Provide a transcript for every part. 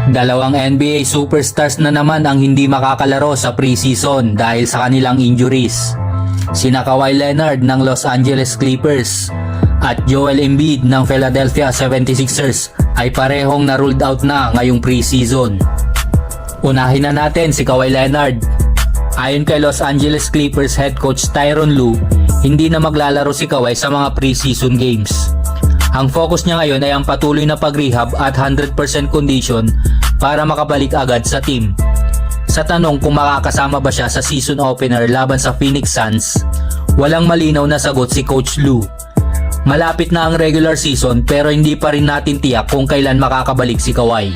Dalawang NBA superstars na naman ang hindi makakalaro sa preseason dahil sa kanilang injuries. Sina Kawhi Leonard ng Los Angeles Clippers at Joel Embiid ng Philadelphia 76ers ay parehong na-ruled out na ngayong preseason. Unahin na natin si Kawhi Leonard. Ayon kay Los Angeles Clippers head coach Tyronn Lue, hindi na maglalaro si Kawhi sa mga preseason games. Ang focus niya ngayon ay ang patuloy na pag-rehab at 100% condition para makabalik agad sa team. Sa tanong kung makakasama ba siya sa season opener laban sa Phoenix Suns, walang malinaw na sagot si Coach Lue. Malapit na ang regular season pero hindi pa rin natin tiyak kung kailan makakabalik si Kawhi.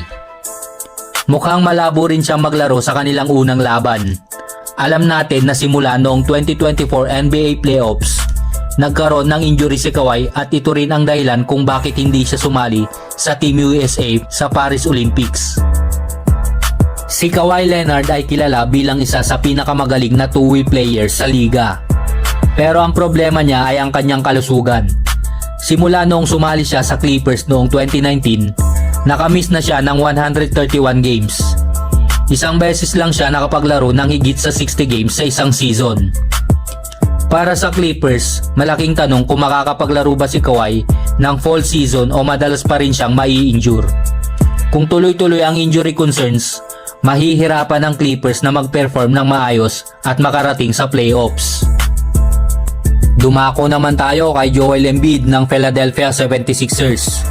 Mukhang malabo rin siyang maglaro sa kanilang unang laban. Alam natin na simula noong 2024 NBA Playoffs, nagkaroon ng injury si Kawhi at ito rin ang dahilan kung bakit hindi siya sumali sa Team USA sa Paris Olympics. Si Kawhi Leonard ay kilala bilang isa sa pinakamagaling na two-way player sa liga. Pero ang problema niya ay ang kanyang kalusugan. Simula noong sumali siya sa Clippers noong 2019, nakamiss na siya ng 131 games. Isang beses lang siya nakapaglaro ng higit sa 60 games sa isang season. Para sa Clippers, malaking tanong kung makakapaglaro ba si Kawhi ng fall season o madalas pa rin siyang mai-injure. Kung tuloy-tuloy ang injury concerns, mahihirapan ang Clippers na mag-perform ng maayos at makarating sa playoffs. Dumako naman tayo kay Joel Embiid ng Philadelphia 76ers.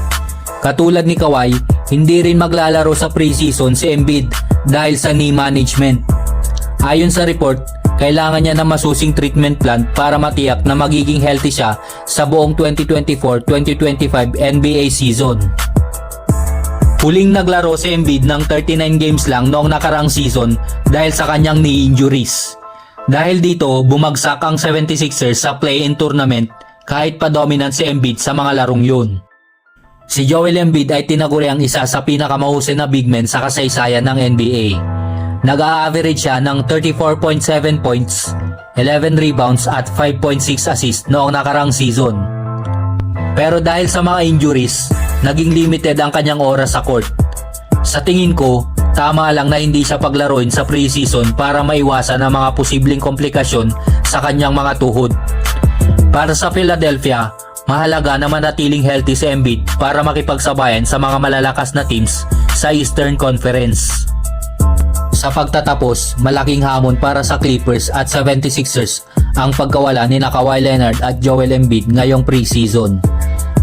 Katulad ni Kawhi, hindi rin maglalaro sa preseason si Embiid dahil sa knee management. Ayon sa report, kailangan niya ng masusing treatment plan para matiyak na magiging healthy siya sa buong 2024-2025 NBA season. Huling naglaro si Embiid ng 39 games lang noong nakarang season dahil sa kanyang knee injuries. Dahil dito, bumagsak ang 76ers sa play-in tournament kahit pa dominant si Embiid sa mga larong yun. Si Joel Embiid ay tinaguri ang isa sa pinakamahusay na big men sa kasaysayan ng NBA. Nag-a-average siya ng 34.7 points, 11 rebounds at 5.6 assists noong nakarang season. Pero dahil sa mga injuries, naging limited ang kanyang oras sa court. Sa tingin ko, tama lang na hindi siya paglaruin sa preseason para maiwasan ang mga posibleng komplikasyon sa kanyang mga tuhod. Para sa Philadelphia, mahalaga na manatiling healthy si Embiid para makipagsabayan sa mga malalakas na teams sa Eastern Conference. Sa pagtatapos, malaking hamon para sa Clippers at 76ers ang pagkawala ni Kawhi Leonard at Joel Embiid ngayong preseason.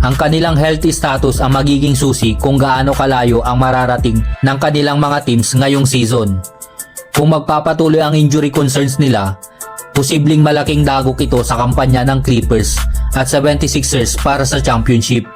Ang kanilang healthy status ang magiging susi kung gaano kalayo ang mararating ng kanilang mga teams ngayong season. Kung magpapatuloy ang injury concerns nila, posibleng malaking dagok ito sa kampanya ng Clippers at 76ers para sa championship.